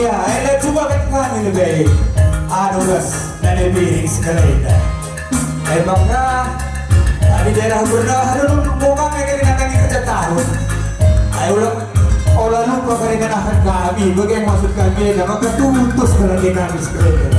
Iya, coba kan kami lebih guys, dari piring segala itu. Bangga di daerah Bernah dulu bukan kayak dengan lagi kerja tahun. Ayo ulang lupa dengan akan kami, bagaimana maksud kami? Dan maka tutus kalau di kami seperti itu.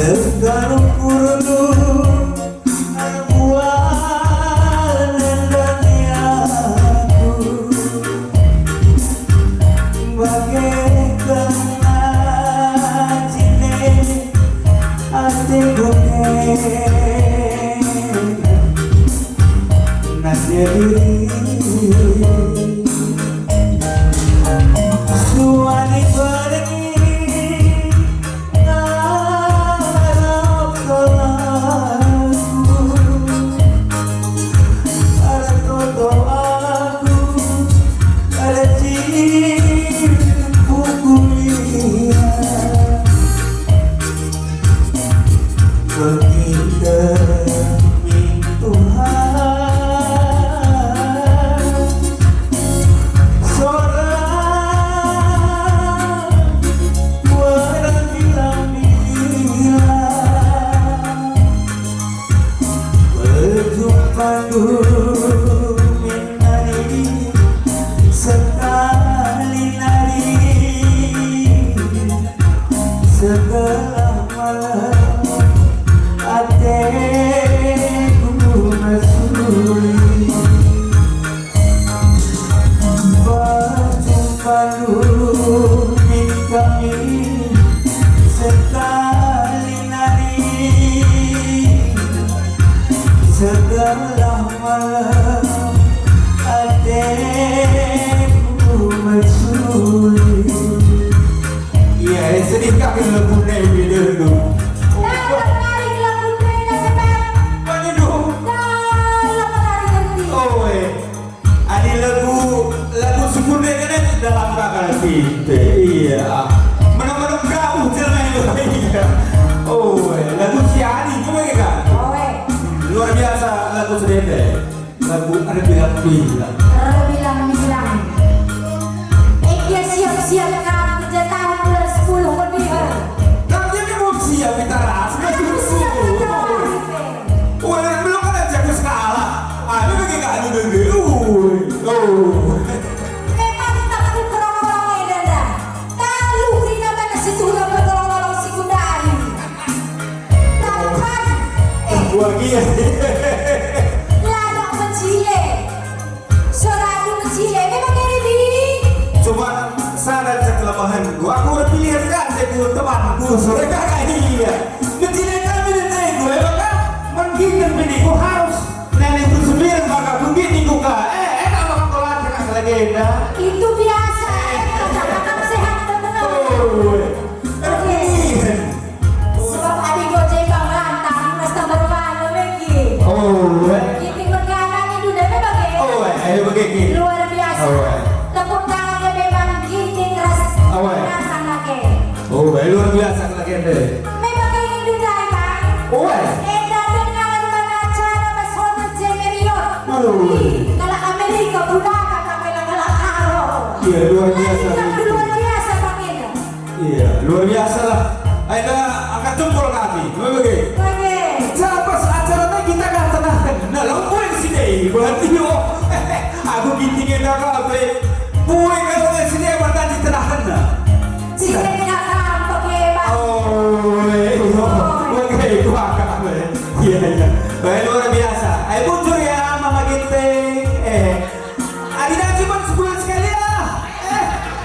Segalung kurdu buat nendaniaku bagaikan ajine ate gonge nasiri suani pergi setelah malam hatiku mesuri berjumpa dulu kami sekali nari setelah malam hatiku mesuri. Iya, sedih kami lagu ini dulu. Nah, menarik lagu ini sampai. Mana dulu? Nah, menarik nanti. Oh, ada lagu sempurna kan dalam kakak kita. Iya. Mana-mana kau jangan iya. Oh, lagu Siani, kau kan? Oh, luar biasa lagu sedih. Lagu ada bilang. bilang. Dia siap-siap kan kerja tahun bulan 10 kemudian. Tapi dia belum siap kita ras. Masih Siap usul. Wah, belum kan jago skala. Ada bagi kak dulu. Oh. Memang tak perlu korong-korong Danda. Tahu kita mana situ udah berkorong-korong sekundari. Tanpa Buat dia. ladang mencile. Soradu mencile memang ini. Coba sadar kelemahan gua. Aku udah pilihan kan saya temanku. Sore kakak ini ya. Kecilnya kami dan gue maka mungkin biniku harus nenek bersembilan maka mungkin ibu kak. Enak makan kolak dengan legenda. Itu biasa. Kakak sehat dan tenang. Oke. Sebab adik gojek bang lantang rasa berwala lagi. Oh. Kita berkanan itu dah memang Oh, ayo begini. luar biasa. Oh. Tepuk tangannya memang gini ras Oh. lantang lagi. Oh, luar biasa legenda. Memang ini dunia bang. Oh. Eda dengan acara Mas Hotel Jemerion. Oh. Kalau Amerika budaya tapi kalau karo. Iya, luar biasa. Ini luar biasa bang ini. Iya, luar biasa lah. Ayo angkat jempol kami. Begini. Oke. Siapa acaranya kita gak tenang. Nah, lo boleh di sini. Berarti yo. Aku gintingin apa gue. Boleh kalau di sini berarti di tengah tengah. Jika tidak tampak bang. Oh, oke, itu akak. Iya, iya. Baik, luar biasa. Ayo muncul ya, Mama Ginting. Adina cuma sebulan sekali lah.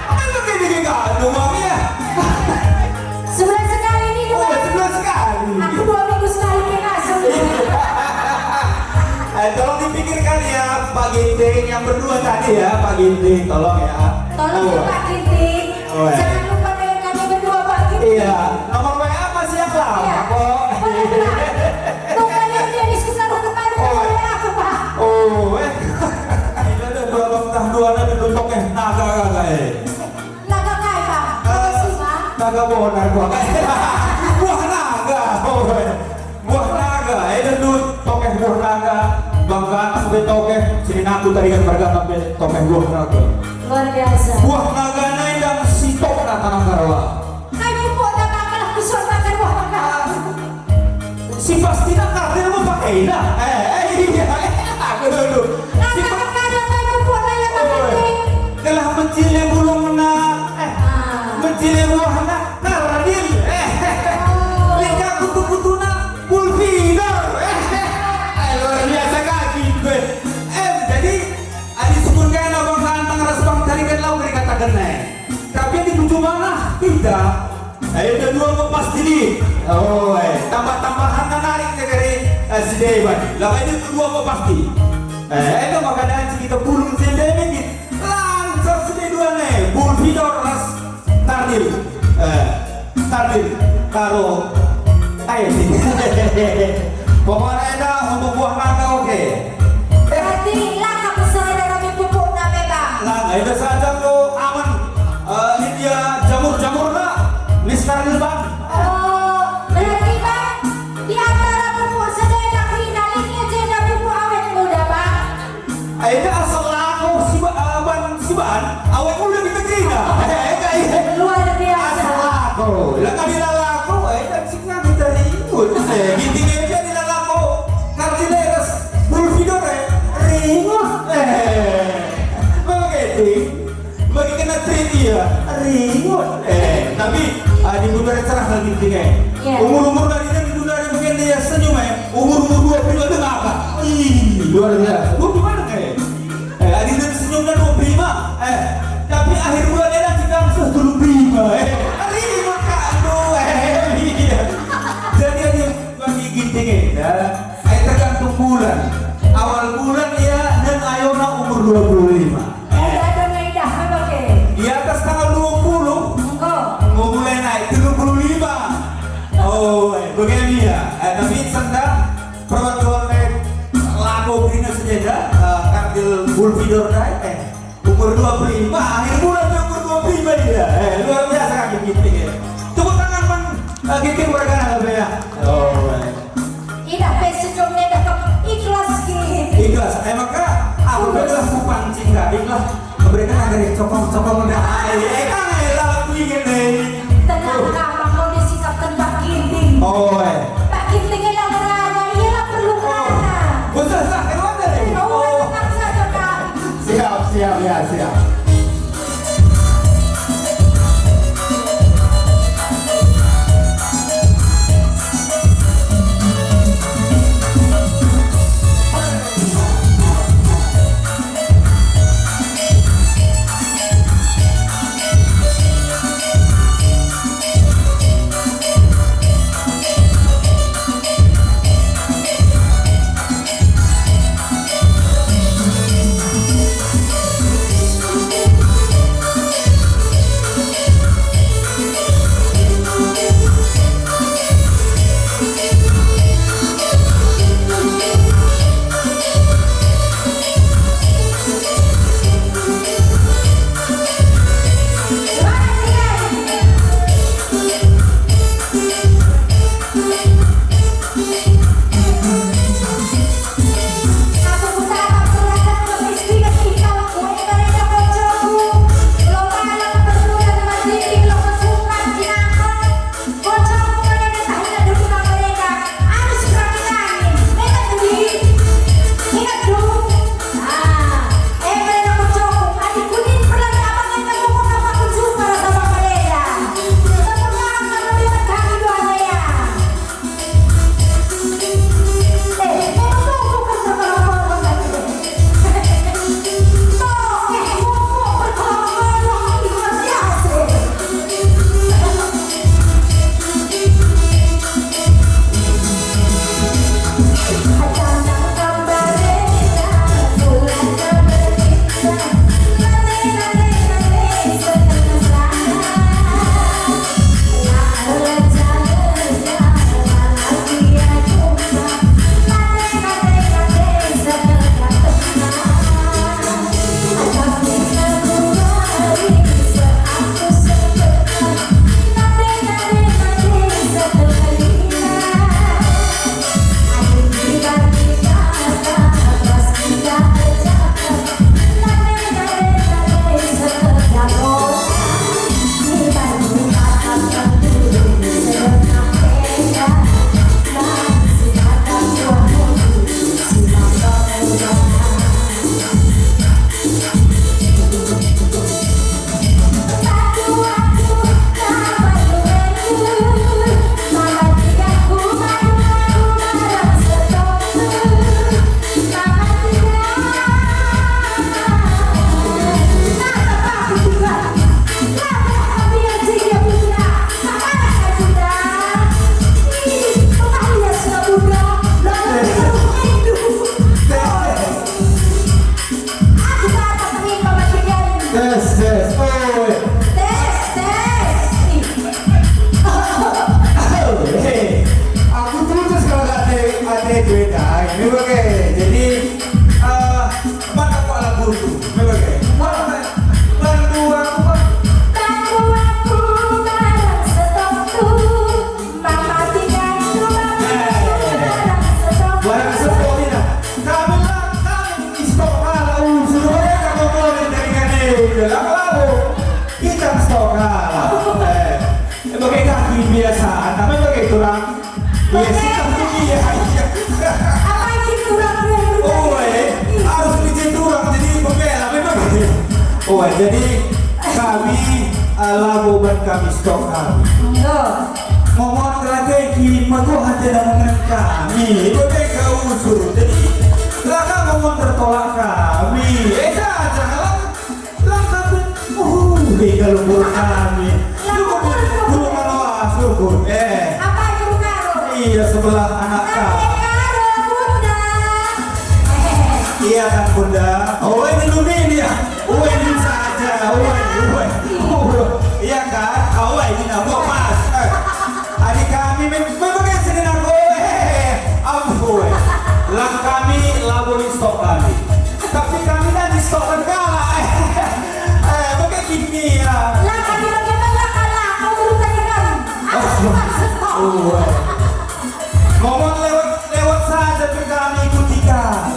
Apa kayak gak ada ya? Sebulan sekali ini Oh, juga. sebulan sekali. Aku 2 minggu sekali pengasuh. Tolong dipikirkan ya Pak Ginting yang berdua tadi ya Pak Ginting, tolong ya. Tolong ya Pak Ginting. Oh, ya. Jangan lupa dengan kami berdua Pak Ginting. Iya, nomor WA masih yang lama Iya. kok. Boleh Pak. Tuh kalian dia diskusi kemarin oleh aku Pak. Oh, ini ada dua ada bentuk naga kayak. Naga kai Pak. Apa sih Pak? Naga bonar kok. Buah naga. Oh, buah naga. Ini dulu tokeh buah naga. Banggaan sampai tokeh. Sini aku tadi kan bergabung sampai tokeh buah naga. Luar biasa. Buah naga yang si tokeh tanah karwa. Hai pupuk dan makalah kusur makan buah naga. Si pasti nak kartel mau pakai lah. Iya. Aku dulu. Si Naga kada kai pupuk lah yang Pak Ginting. telah mencile bulung nak. Ah. Mencile buah nak. Karena dia. Lihat aku kita. Ayo udah dua mau pasti nih. Oh, tambah-tambahan menarik dari si Dewan. Lah ini dua mau pasti. Itu makanya kita pulung sedemikian gitu. Langsung sedih dua nih. Bulvidor ras Tardil. Tardil karo ayo sih. Pokoknya ada untuk buah naga oke. Berarti langkah besar dari pupuk nama bang. Lah itu saja lo aman. Ini dia jamur-jamur lah. Mister Bang. Oh, berarti bang di antara pupuk sedena final ini aja pupuk awet muda bang. Ini asal aku si Ban awet muda di negeri dah. Luar biasa. Asal aku. Lah kami laku. Dan sikna kita ribut. Gini aja di laku. Kardileras Bulvidor ribut. Bagi kena trivia ribut. Tapi di budaya cerah lagi tinggi. Umur dari ini budaya mungkin dia senyum umur 20 itu apa? Luar biasa. Lu gimana Adi dan senyum dan 25. Tapi akhir bulan dia nanti kamu 25. Ribut kado. Jadi dia bagi tinggi. Tergantung bulan. Awal bulan ya dan Ayona umur 25. Di atas tanggal 20 mau mulai naik 35. Oh, begini ya. Tapi sedang perwakilan laku Grina Sejadah Kardil Bulvidor naik umur 25 akhir bulan umur 25 dia. Luar biasa kaki gitu ya. Tepuk tangan man gitu berkana ya. Oh. Ina pesejongnya dah ikhlas gitu. Ikhlas. Maka aku bebas pancing gak ikhlas. Memberikan agar cokong-cokong udah kan lagu ini. Tenang abang kau disikap tembak ginting. Oh, Pak ginting yang merana, ialah perlu merana. betul sah, keluar dari. Oh, tenang saja kak. Siap. ini bagai. Jadi mana kok lagu itu? Ini bagai. Bantu aku Pak. Bantu aku barang stokku, mama tinggal rumah barang stokku. Barang stok ini. Kami stok kalah. Sebenarnya kamu boleh dari kene. Lalu kita stok kalah. Bagai kaki biasaan. Namanya bagai turang. Biasa tapi ya. Apa yang kurang yang Oh, harus bikin turang jadi pembela memang. Oh, jadi kami lagu ban kami stok kami. Ngomong strategi maka hati dengan kami. Bagai kau usul. Jadi laka ngomong tertolak kami. Saja laka kalau buat kami. Belum malas syukur. apa yang karo? Iya sebelah anak kami. Karo bunda. Iya kan bunda. Oh ini dulu dia. Oh ini saja. Iya kan. Oh ini apa mas? Adik kami memang yang sedang aku. Ampun. Lah kami laborin stok kami. Tapi kami dan di stok kan kalah. Pakai gini ya. Lah kami bagaimana kalah? Kau urutan kami. Aku maksud kau. Ngomong lewat saja ke kami ikuti kalah.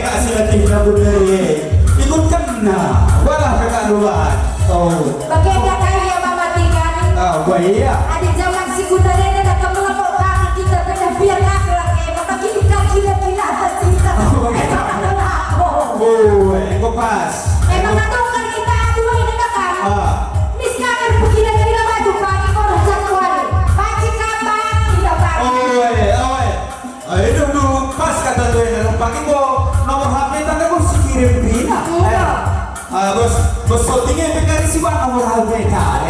Kasih latih lagu dari ikut kena. Walah kakak duluan. Oh. Bagaimana kaya mama tinggal? Oh iya. Ada zaman si kuda dan ada kemelapok kaki kita kena biar kaki lagi. Maka kita gila-gila kita. Oh, kok pas. Emang atau kan kita dua ini kan? Misalkan begila-gila maju pagi kau jadwal. Pagi kapan tidak pagi? Itu dulu pas kata tuh yang pagi kok nomor HP tanda kok si kirim Brina. Bos shootingnya pengen si bang nomor HP kak.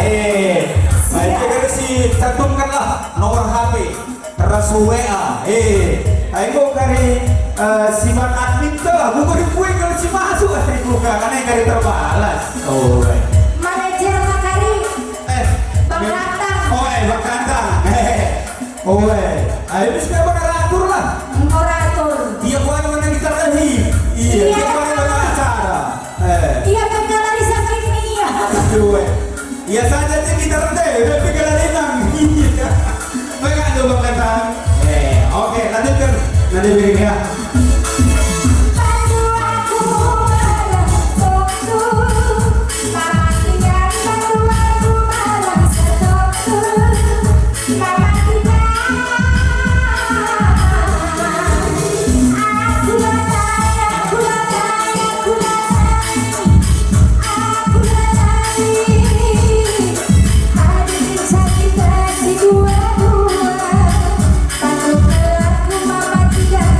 Baik pengen si cantumkanlah nomor HP terus WA. Ayo kari si bang admin tuh, bukan kue kalau si masuk bukan karena yang kari terbalas. Oh. Manajer Makari. Bang Rantang. Bang Rantang. Ayo bisa atur lah. Orator. Dia bukan mana kita lagi. Iya, dia bukan mana acara. Iya pengelar di samping ini ya. Iya saja sih kita rendah, udah pikiran enang. Iya. Mereka ada Bang Rantang. Oke, lanjutkan. Nanti berikutnya. Bantu aku barang stokku, mama tinggal bantu aku barang stokku, mama tinggal. Aku adik sakit hati dua-dua. Bantu aku mama tinggal.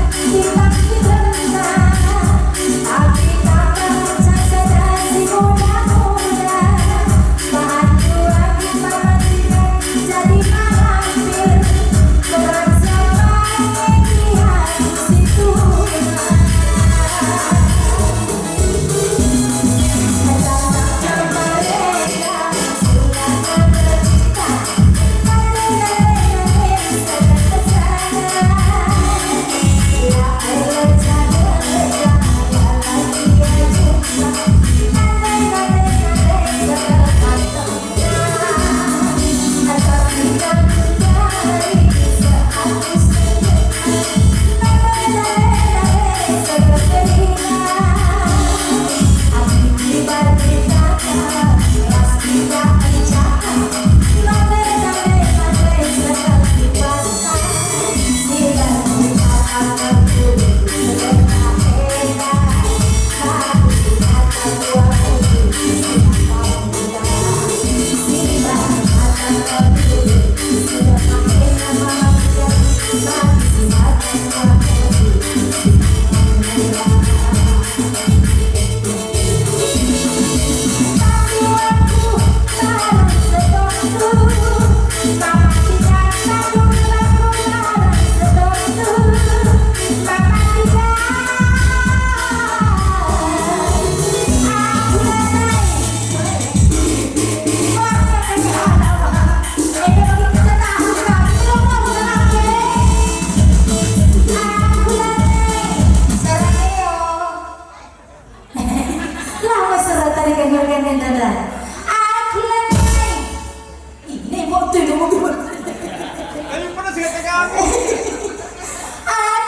Aku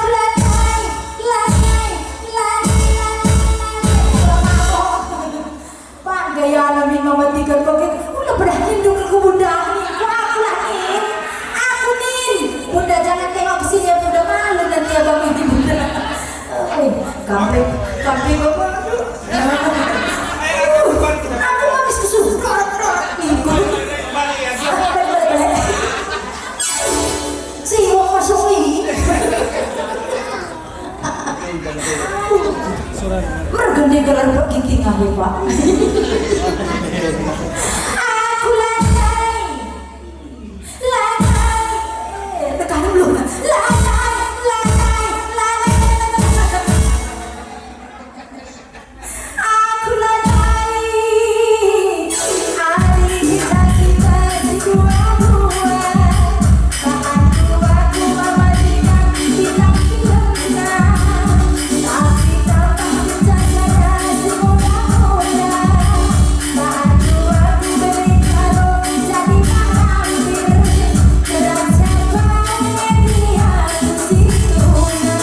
lantai. Pak gaya alamin mematikan bukit. Udah pernah hinduk ke bunda nih. Aku lain. Aku nih. Bunda jangan tengok ke sini. Bunda malu nanti abang ini bunda. Kamping bapak. Aku habis kesurupan. Sih mau masuk ini. Mergende gelar gigi ngawe pak. Aku lantai. Tekan belum? Lantai. Aku lantai. Hari kita di dua-dua. Aku mematikan hilang. Tapi tanpa bercanda semudah-mudah. Aku beri kado jadi hampir. Terasa banyak dia sesungguhnya.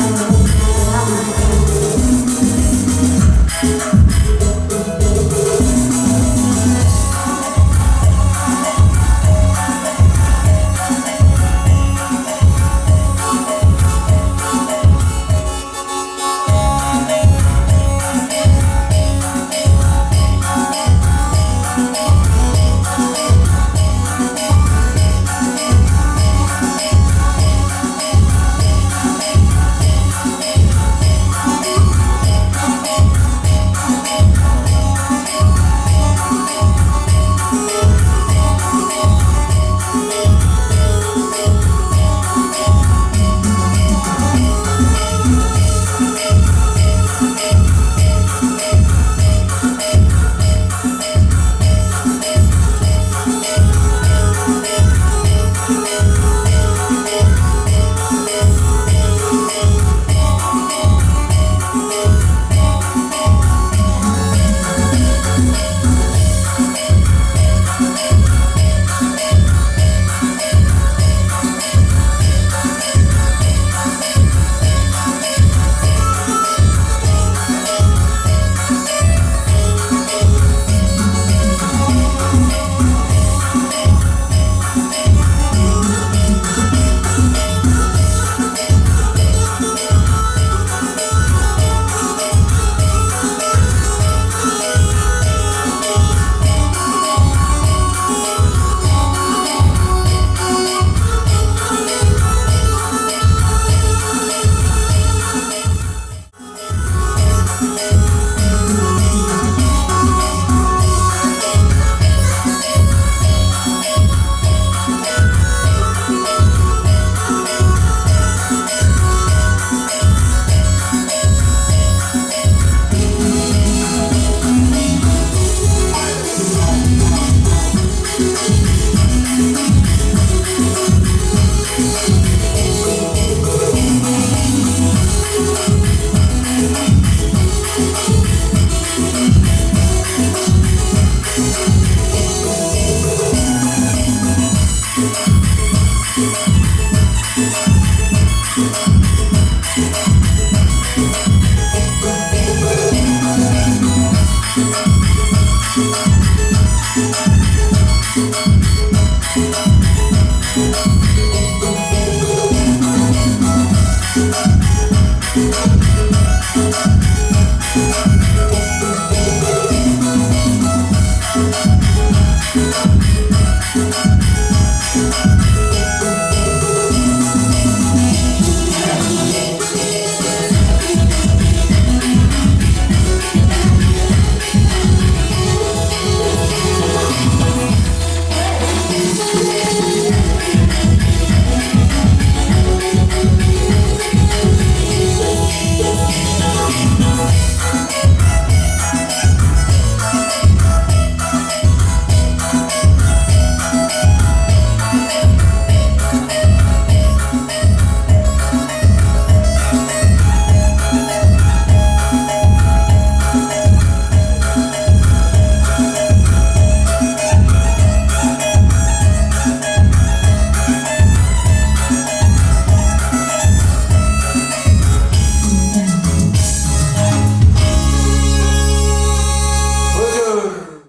Bye.